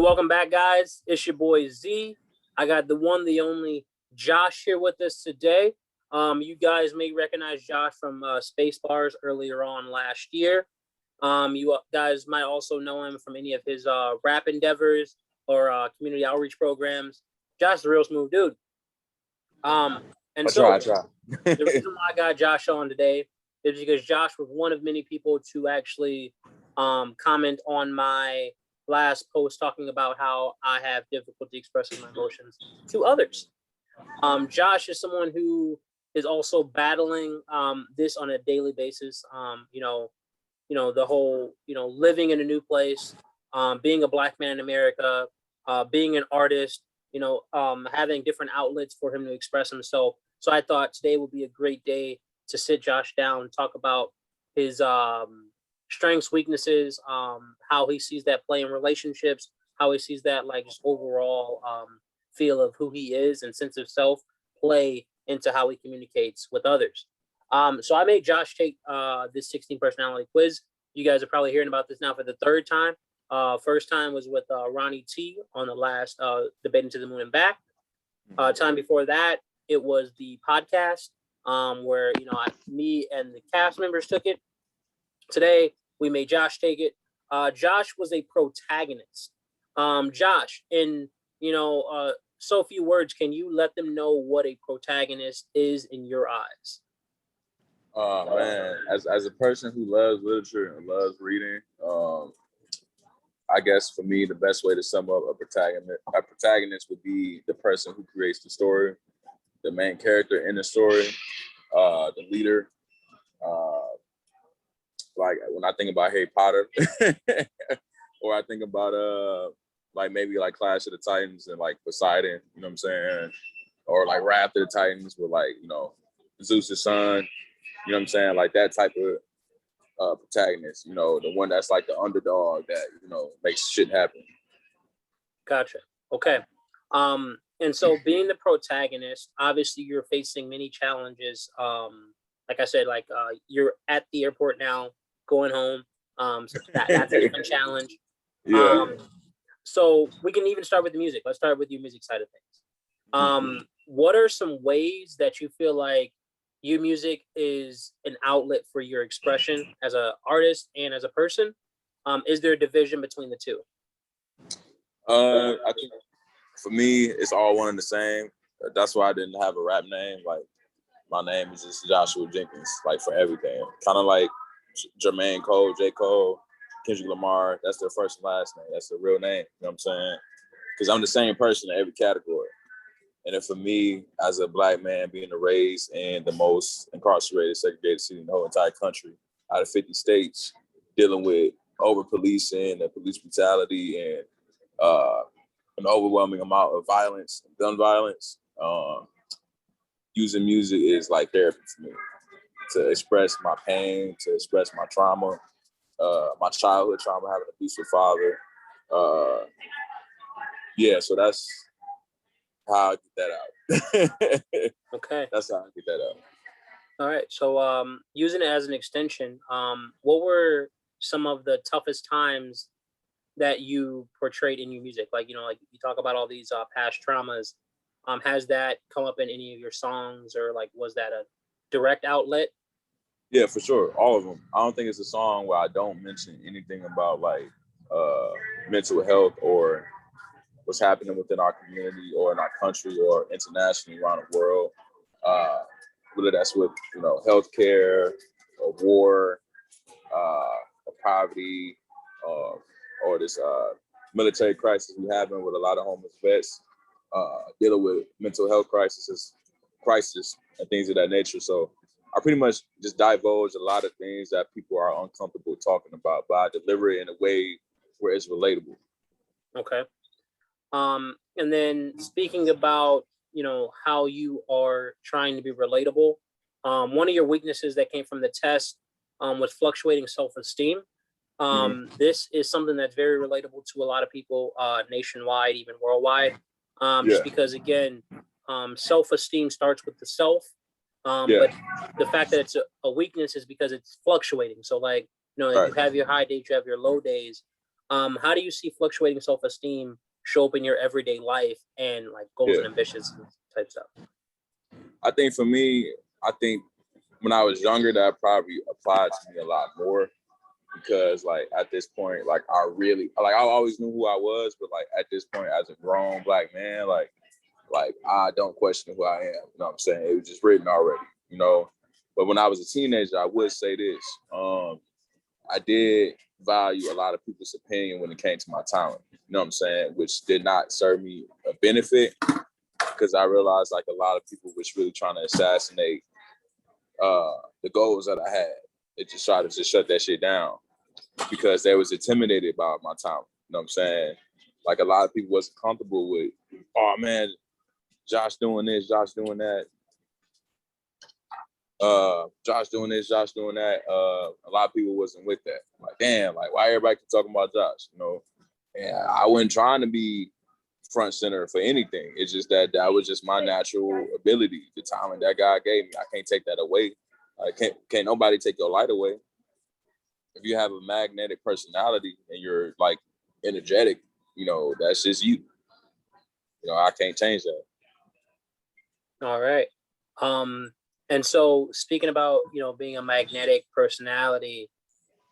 welcome back, guys. It's your boy Z. I got the one, the only Josh here with us today. You guys may recognize Josh from Space Bars earlier on last year. You guys might also know him from any of his rap endeavors or community outreach programs. Josh is a real smooth dude. And I try. The reason why I got Josh on today is because Josh was one of many people to actually comment on my last post talking about how I have difficulty expressing my emotions to others. Josh is someone who is also battling this on a daily basis. The whole, living in a new place, being a Black man in America, being an artist, having different outlets for him to express himself. So I thought today would be a great day to sit Josh down and talk about his strengths, weaknesses, how he sees that play in relationships, how he sees that just overall feel of who he is and sense of self play into how he communicates with others. So I made Josh take this 16 personality quiz. You guys are probably hearing about this now for the third time. First time was with Ronnie T on the last Debating to the Moon and Back. Time before that, it was the podcast where me and the cast members took it. Today, we made Josh take it. Josh was a protagonist. Josh, in so few words, can you let them know what a protagonist is in your eyes? Man, as a person who loves literature and loves reading, I guess for me, the best way to sum up a protagonist would be the person who creates the story, the main character in the story, the leader. Like when I think about Harry Potter, or I think about maybe Clash of the Titans and Poseidon, you know what I'm saying? Or Wrath of the Titans with Zeus's son, you know what I'm saying? That type of protagonist, the one that's the underdog that, makes shit happen. Gotcha. Okay. And so being the protagonist, obviously you're facing many challenges. Like I said, you're at the airport now, going home. So that's a different challenge. Yeah. So we can even start with the music. Let's start with your music side of things. What are some ways that you feel like your music is an outlet for your expression as an artist and as a person? Is there a division between the two? I think for me, it's all one and the same. That's why I didn't have a rap name. My name is just Joshua Jenkins, for everything. Kind of like Jermaine Cole, J. Cole, Kendrick Lamar. That's their first and last name. That's their real name. You know what I'm saying? Because I'm the same person in every category. And then for me, as a Black man being raised in the most incarcerated, segregated city in the whole entire country, out of 50 states, dealing with over-policing and police brutality and an overwhelming amount of violence, gun violence, using music is therapy for me, to express my pain, to express my trauma, my childhood trauma, having an abusive father. So that's how I get that out. Okay. That's how I get that out. All right. So using it as an extension, what were some of the toughest times that you portrayed in your music? You talk about all these past traumas. Has that come up in any of your songs, or was that a direct outlet? Yeah, for sure. All of them. I don't think it's a song where I don't mention anything about mental health or what's happening within our community or in our country or internationally around the world. Whether that's with, healthcare or war, or poverty, or this military crisis we having with a lot of homeless vets, dealing with mental health crisis and things of that nature. So I pretty much just divulge a lot of things that people are uncomfortable talking about, but I deliver it in a way where it's relatable. Okay. And then speaking about, how you are trying to be relatable, one of your weaknesses that came from the test was fluctuating self-esteem. This is something that's very relatable to a lot of people nationwide, even worldwide, just because, again, self-esteem starts with the self. But the fact that it's a weakness is because it's fluctuating. So you have your high days, you have your low days. How do you see fluctuating self-esteem show up in your everyday life and like goals and ambitions and type stuff? I think for me, I think when I was younger, that probably applied to me a lot more because like at this point, like I always knew who I was, but like at this point as a grown black man, like I don't question who I am. You know what I'm saying? It was just written already, you know. But when I was a teenager, I would say this. I did value a lot of people's opinion when it came to my talent. You know what I'm saying? Which did not serve me a benefit because I realized like a lot of people was really trying to assassinate the goals that I had. They just tried to just shut that shit down because they was intimidated by my talent. You know what I'm saying? Like a lot of people wasn't comfortable with, oh man, Josh doing this, Josh doing that. Josh doing this, Josh doing that. A lot of people wasn't with that. Like, damn, like why everybody keep talking about Josh, you know? And I wasn't trying to be front center for anything. It's just that was just my natural ability, the talent that God gave me. I can't take that away. I can't nobody take your light away. If you have a magnetic personality and you're like energetic, you know, that's just you. You know, I can't change that. All right. And so speaking about, you know, being a magnetic personality,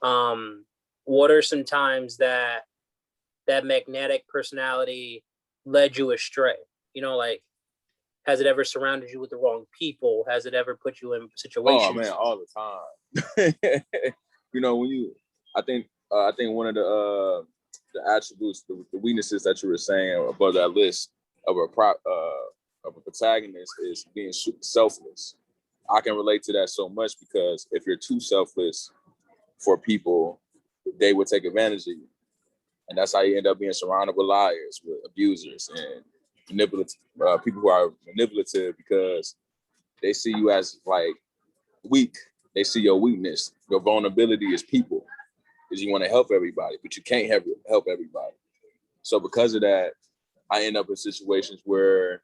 what are some times that magnetic personality led you astray? You know, like, has it ever surrounded you with the wrong people? Has it ever put you in situations? Oh man, all the time. You know, I think one of the attributes, the weaknesses that you were saying above that list of a protagonist is being selfless. I can relate to that so much because if you're too selfless for people, they would take advantage of you. And that's how you end up being surrounded with liars, with abusers, and manipulative people who are manipulative because they see you as like weak. They see your weakness. Your vulnerability is people because you want to help everybody, but you can't help everybody. So because of that, I end up in situations where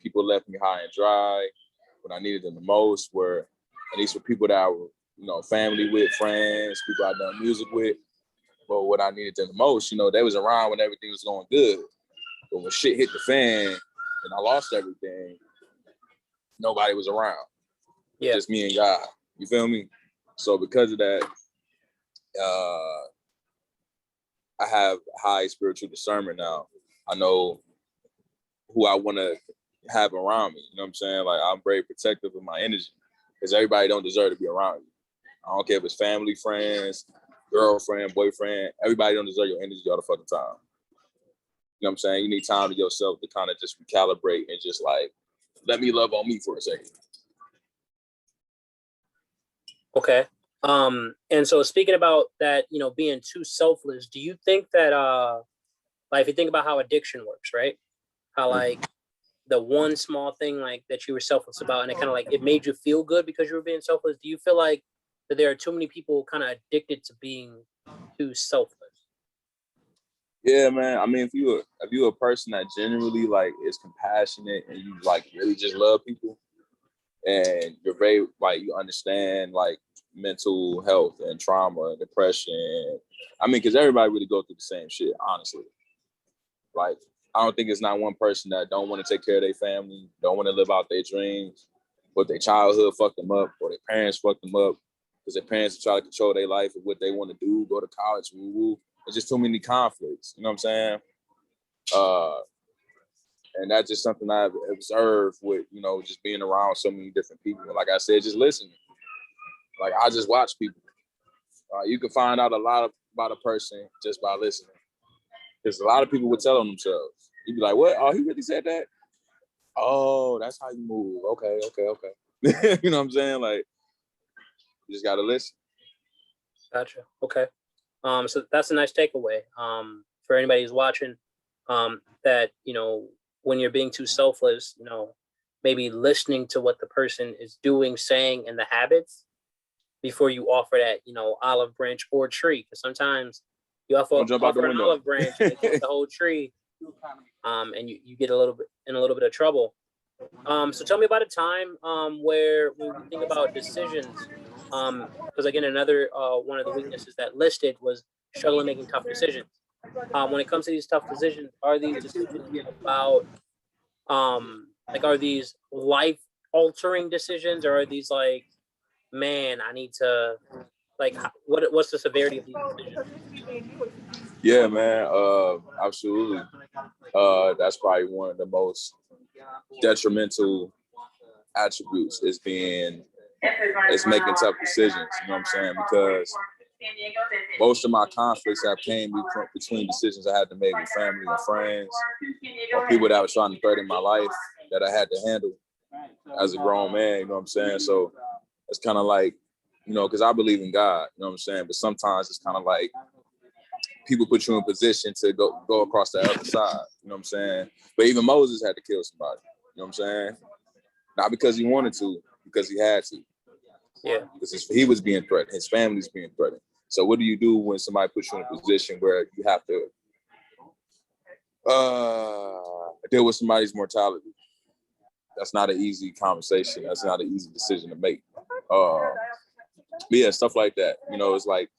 people left me high and dry when I needed them the most, where at least for people that I were, you know, family with, friends, people I've done music with. But what I needed them the most, you know, they was around when everything was going good. But when shit hit the fan and I lost everything, nobody was around. Yeah. Just me and God. You feel me? So because of that, I have high spiritual discernment now. I know who I want to have around me. You know what I'm saying? Like I'm very protective of my energy because everybody don't deserve to be around you. I don't care if it's family, friends, girlfriend, boyfriend. Everybody don't deserve your energy all the fucking time. You know what I'm saying? You need time to yourself to kind of just recalibrate and just like, let me love on me for a second. Okay. And so speaking about that, you know, being too selfless, do you think that, like if you think about how addiction works, right? How like the one small thing like that you were selfless about and it kind of like, it made you feel good because you were being selfless. Do you feel like that there are too many people kind of addicted to being too selfless? Yeah, man. I mean, if you're a person that genuinely like is compassionate and you like really just love people and you're very like you understand like mental health and trauma and depression. I mean, because everybody really go through the same shit, honestly. Like, I don't think it's not one person that don't want to take care of their family, don't want to live out their dreams, but their childhood fucked them up or their parents fucked them up because their parents try to control their life and what they want to do, go to college, woo-woo. There's just too many conflicts, you know what I'm saying? And that's just something I've observed with, you know, just being around so many different people. Like I said, just listening. Like I just watch people. You can find out a lot about a person just by listening. Because a lot of people would tell on themselves. You'd be like, what? Oh, he really said that? Oh, that's how you move. Okay. You know what I'm saying? Like, you just got to listen. Gotcha. Okay. So that's a nice takeaway. For anybody who's watching, that, you know, when you're being too selfless, you know, maybe listening to what the person is doing, saying, and the habits before you offer that, you know, olive branch or tree. Because sometimes you offer an olive branch and the whole tree, and you get a little bit of trouble. So tell me about a time where when we think about decisions, because again, another one of the weaknesses that listed was struggling making tough decisions. When it comes to these tough decisions, are these decisions about like, are these life altering decisions, or are these like, man, I need to, like, what's the severity of these decisions? Yeah, man. Absolutely. That's probably one of the most detrimental attributes is making tough decisions. You know what I'm saying? Because most of my conflicts have came between decisions I had to make with family and friends, or people that was trying to threaten my life that I had to handle as a grown man. You know what I'm saying? So it's kind of like, because I believe in God. You know what I'm saying? But sometimes it's kind of like people put you in position to go across the other side. You know what I'm saying? But even Moses had to kill somebody. You know what I'm saying? Not because he wanted to, because he had to. Yeah. Because he was being threatened. His family's being threatened. So what do you do when somebody puts you in a position where you have to deal with somebody's mortality? That's not an easy conversation. That's not an easy decision to make. But yeah, stuff like that. It's like,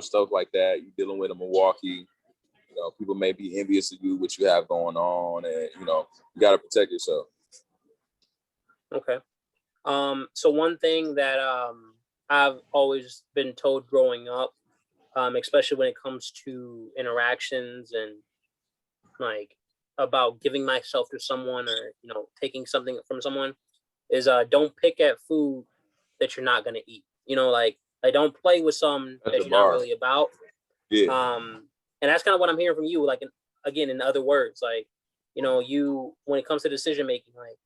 stuff like that. You're dealing with in Milwaukee. People may be envious of you, what you have going on, and you got to protect yourself. Okay. So one thing that I've always been told growing up, especially when it comes to interactions and like about giving myself to someone, or taking something from someone, is don't pick at food that you're not gonna eat. Like don't play with something that you're not really about. Yeah. And that's kind of what I'm hearing from you. Like, again, in other words, like, you, when it comes to decision making, like,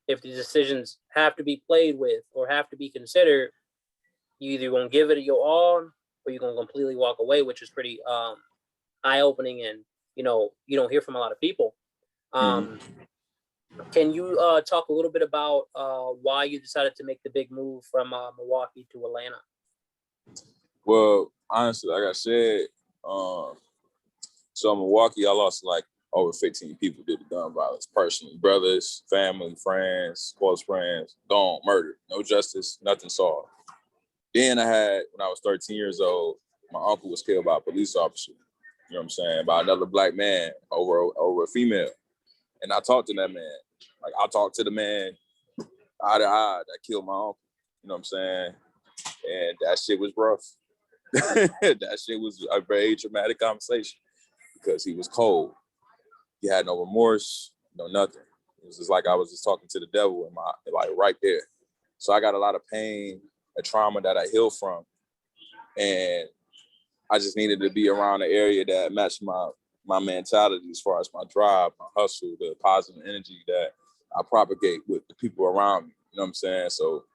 if the decisions have to be played with or have to be considered, you either gonna give it your all, or you're gonna completely walk away, which is pretty eye opening, and you don't hear from a lot of people. Can you talk a little bit about why you decided to make the big move from Milwaukee to Atlanta? Well, honestly, like I said, so in Milwaukee, I lost like over 15 people due to gun violence personally. Brothers, family, friends, close friends, gone, murdered, no justice, nothing solved. Then I had, when I was 13 years old, my uncle was killed by a police officer. You know what I'm saying? By another black man over a female. And I talked to that man. Like, I talked to the man eye to eye that killed my uncle. You know what I'm saying? And that shit was rough. That shit was a very traumatic conversation because he was cold. He had no remorse, no nothing. It was just like I was just talking to the devil in my, like, right there. So I got a lot of pain, a trauma that I healed from. And I just needed to be around an area that matched my mentality as far as my drive, my hustle, the positive energy that I propagate with the people around me. You know what I'm saying? So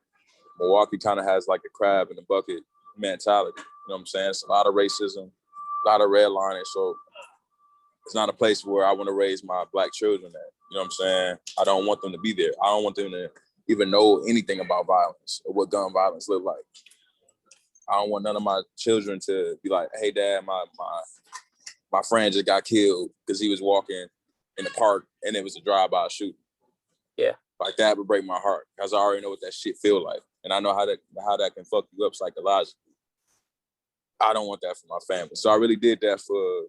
Milwaukee kind of has like a crab in the bucket mentality. You know what I'm saying? It's a lot of racism, a lot of redlining. So it's not a place where I want to raise my black children at. You know what I'm saying? I don't want them to be there. I don't want them to even know anything about violence or what gun violence look like. I don't want none of my children to be like, hey, Dad, my friend just got killed because he was walking in the park and it was a drive-by shooting. Yeah. Like, that would break my heart because I already know what that shit feel like. And I know how that can fuck you up psychologically. I don't want that for my family. So I really did that for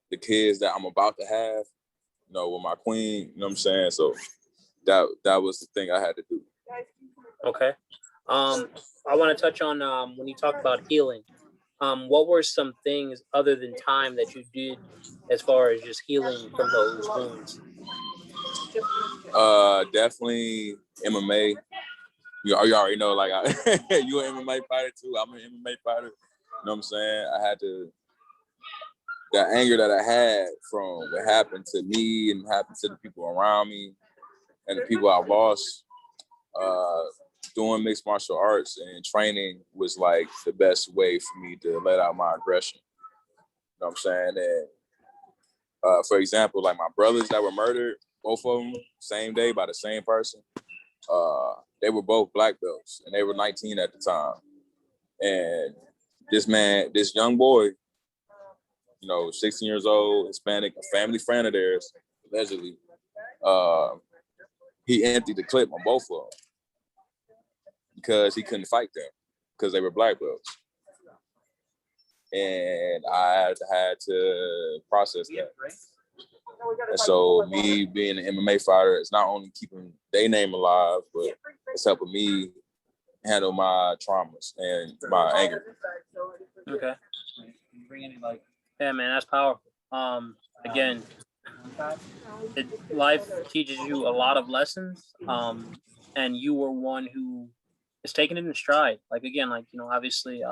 the kids that I'm about to have, with my queen, you know what I'm saying? So that was the thing I had to do. Okay. I want to touch on when you talk about healing. What were some things other than time that you did as far as just healing from those wounds? Definitely MMA. You already know, like, you an MMA fighter too. I'm an MMA fighter. You know what I'm saying? I had to, that anger that I had from what happened to me and happened to the people around me and the people I lost, doing mixed martial arts and training was like the best way for me to let out my aggression. You know what I'm saying? And for example, like my brothers that were murdered, both of them, same day by the same person, they were both black belts and they were 19 at the time. And this young boy, 16 years old, Hispanic, a family friend of theirs, allegedly, he emptied the clip on both of them because he couldn't fight them because they were black belts. and I had to process that. And so me being an MMA fighter, it's not only keeping their name alive, but it's helping me handle my traumas and my anger. Okay. Yeah, man, that's powerful. Again, life teaches you a lot of lessons. And you were one who is taking it in stride. Like, again, like, you know, obviously,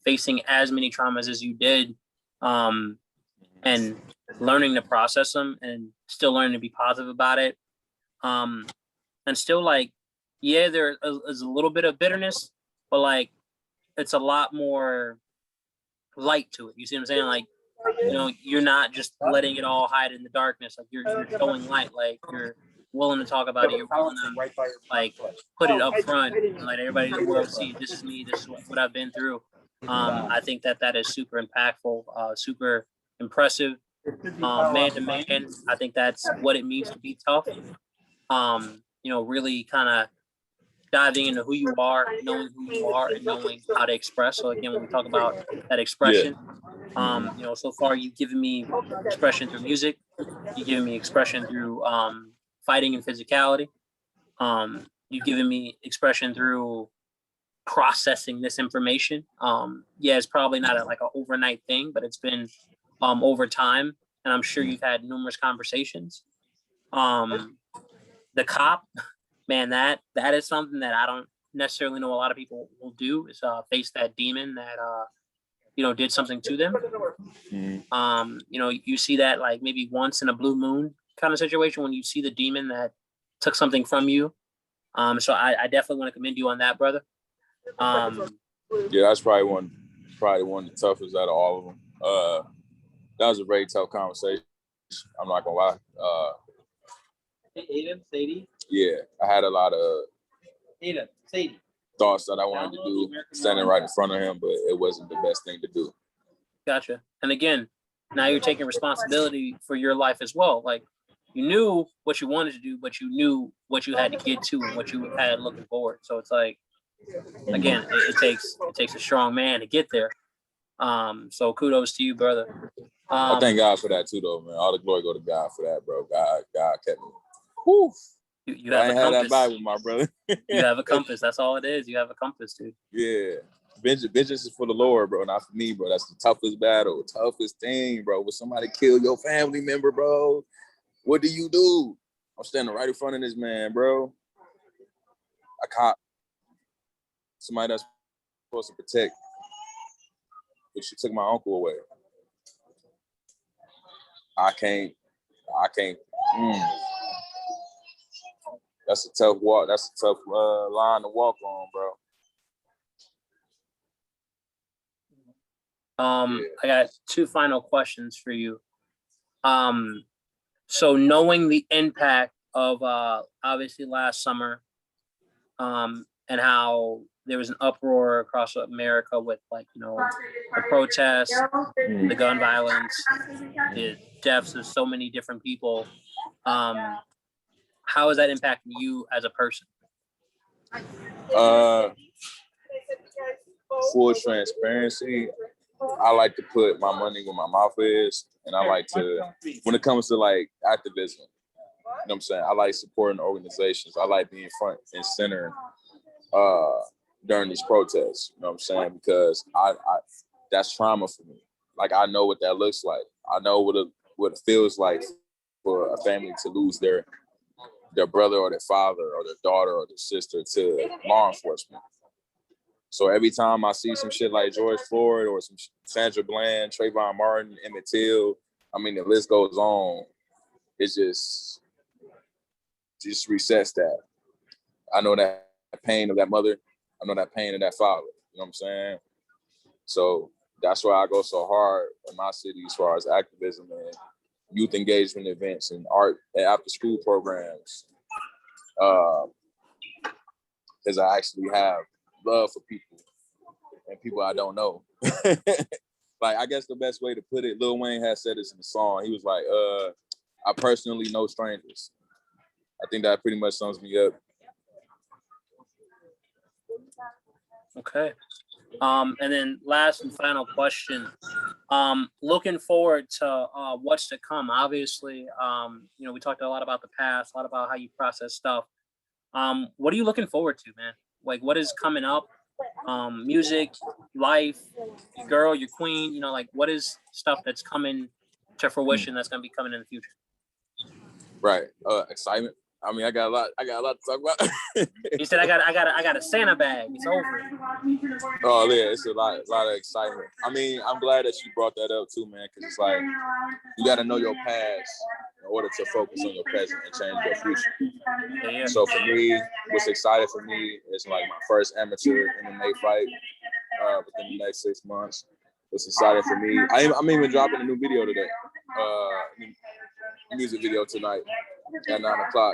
facing as many traumas as you did, and learning to process them and still learning to be positive about it. And still, like, yeah, there is a little bit of bitterness, but like, it's a lot more light to it. You see what I'm saying? Like, you know, you're not just letting it all hide in the darkness. Like, you're showing light. Like, you're willing to talk about it. You're willing to, like, put it up front and let everybody in the world see, this is me. This is what I've been through. I think that is super impactful, super impressive. Man to man, I think that's what it means to be tough. You know, really kind of diving into who you are, knowing who you are, and knowing how to express. So again, when we talk about that expression, you know, so far you've given me expression through music, you've given me expression through fighting and physicality. You've given me expression through processing this information. Yeah, it's probably not like an overnight thing, but it's been over time, and I'm sure you've had numerous conversations. The cop, man, that is something that I don't necessarily know a lot of people will do, is face that demon that you know, did something to them. You know, you see that like maybe once in a blue moon kind of situation when you see the demon that took something from you. So I definitely want to commend you on that, brother. Yeah, that's probably one of the toughest out of all of them. That was a very tough conversation. I'm not gonna lie. Sadie. Yeah, I had a lot of thoughts that I wanted to do standing right in front of him, but it wasn't the best thing to do. Gotcha. And again, now you're taking responsibility for your life as well. Like, you knew what you wanted to do, but you knew what you had to get to and what you had looking forward. So it's like, again, it takes a strong man to get there. So kudos to you, brother. I thank God for that too, though, man. All the glory go to God for that, bro. God kept me. Whew. You have I ain't a had compass. that Bible, my brother. You have a compass. That's all it is. You have a compass, dude. Yeah. Vengeance is for the Lord, bro, not for me, bro. That's the toughest battle, toughest thing, bro. When somebody kill your family member, bro, what do you do? I'm standing right in front of this man, bro. A cop. Somebody that's supposed to protect. But she took my uncle away. I can't. That's a tough walk. That's a tough line to walk on, bro. I got two final questions for you. So knowing the impact of obviously last summer, and how there was an uproar across America with, like, you know, the protests, the gun violence, the deaths of so many different people. How is that impacting you as a person? Full transparency. I like to put my money where my mouth is, and I like to, when it comes to like activism, you know what I'm saying? I like supporting organizations. I like being front and center during these protests, you know what I'm saying? Because I that's trauma for me. Like, I know what that looks like. I know what it feels like for a family to lose their brother or their father or their daughter or their sister to law enforcement. So every time I see some shit like George Floyd or some Sandra Bland, Trayvon Martin, Emmett Till, I mean, the list goes on. It just resets that. I know that pain of that mother. I know that pain of that father. You know what I'm saying? So that's why I go so hard in my city as far as activism and youth engagement events and art and after school programs. Because I actually have love for people and people I don't know. Like, I guess the best way to put it, Lil Wayne has said this in the song. He was like, I personally know strangers. I think that pretty much sums me up. Okay. And then last and final question. Looking forward to what's to come. Obviously, we talked a lot about the past, a lot about how you process stuff. What are you looking forward to, man? Like, what is coming up? Music, life, your girl, your queen. Like, what is stuff that's coming to fruition that's gonna be coming in the future? Right. Excitement. I mean, I got a lot to talk about. You said I got a Santa bag. It's over. Oh yeah, it's a lot of excitement. I mean, I'm glad that you brought that up too, man, because it's like you got to know your past in order to focus on your present and change your future. Yeah. So for me, what's exciting for me is like my first amateur MMA fight within the next 6 months. What's exciting for me, I'm even dropping a new video today, music video tonight at 9:00.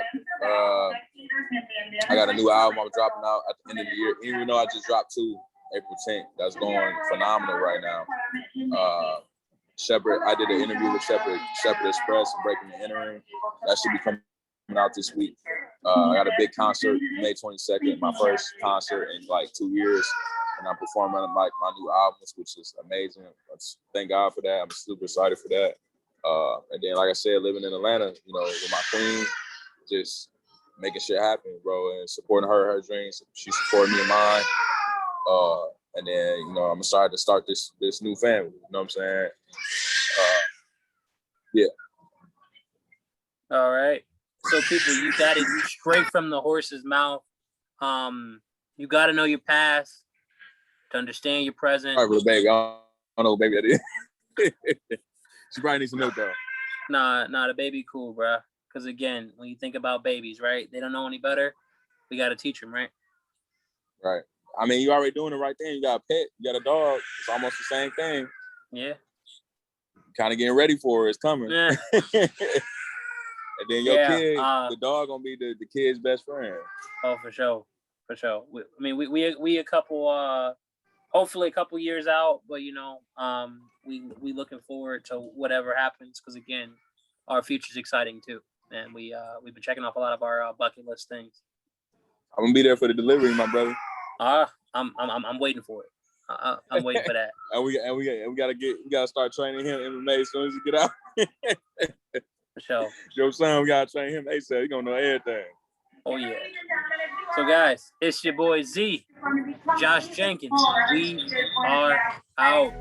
I got a new album I'm dropping out at the end of the year. Even though I just dropped 2 April 10th, that's going phenomenal right now. Shepard, I did an interview with Shepard Express, Breaking the Entering. That should be coming out this week. I got a big concert May 22nd, my first concert in like 2 years. And I'm performing like my new albums, which is amazing. Thank God for that. I'm super excited for that. And then, like I said, living in Atlanta, with my queen, just making shit happen, bro, and supporting her dreams. She supported me in mine. And then, I'm excited to start this new family. You know what I'm saying? Yeah. All right. So, people, you got it straight from the horse's mouth. You got to know your past to understand your present. All right, little baby. I don't know what baby that is. She probably needs some milk, though. Nah, the baby cool, bro. Because, again, when you think about babies, right, they don't know any better. We got to teach them, right? Right. I mean, you already doing the right thing. You got a pet. You got a dog. It's almost the same thing. Yeah. Kind of getting ready for it. It's coming. Yeah. And then your kid, the dog gonna be the kid's best friend. Oh, for sure. We a couple, hopefully a couple years out, but we looking forward to whatever happens because again, our future's exciting too, and we've been checking off a lot of our bucket list things. I'm gonna be there for the delivery, my brother. I'm waiting for it. I'm waiting for that. and we gotta start training him MMA as soon as you get out. For sure. Your son, we gotta train him ASAP. He gonna know everything. Oh yeah. So guys, it's your boy Z, Josh Jenkins. We are out.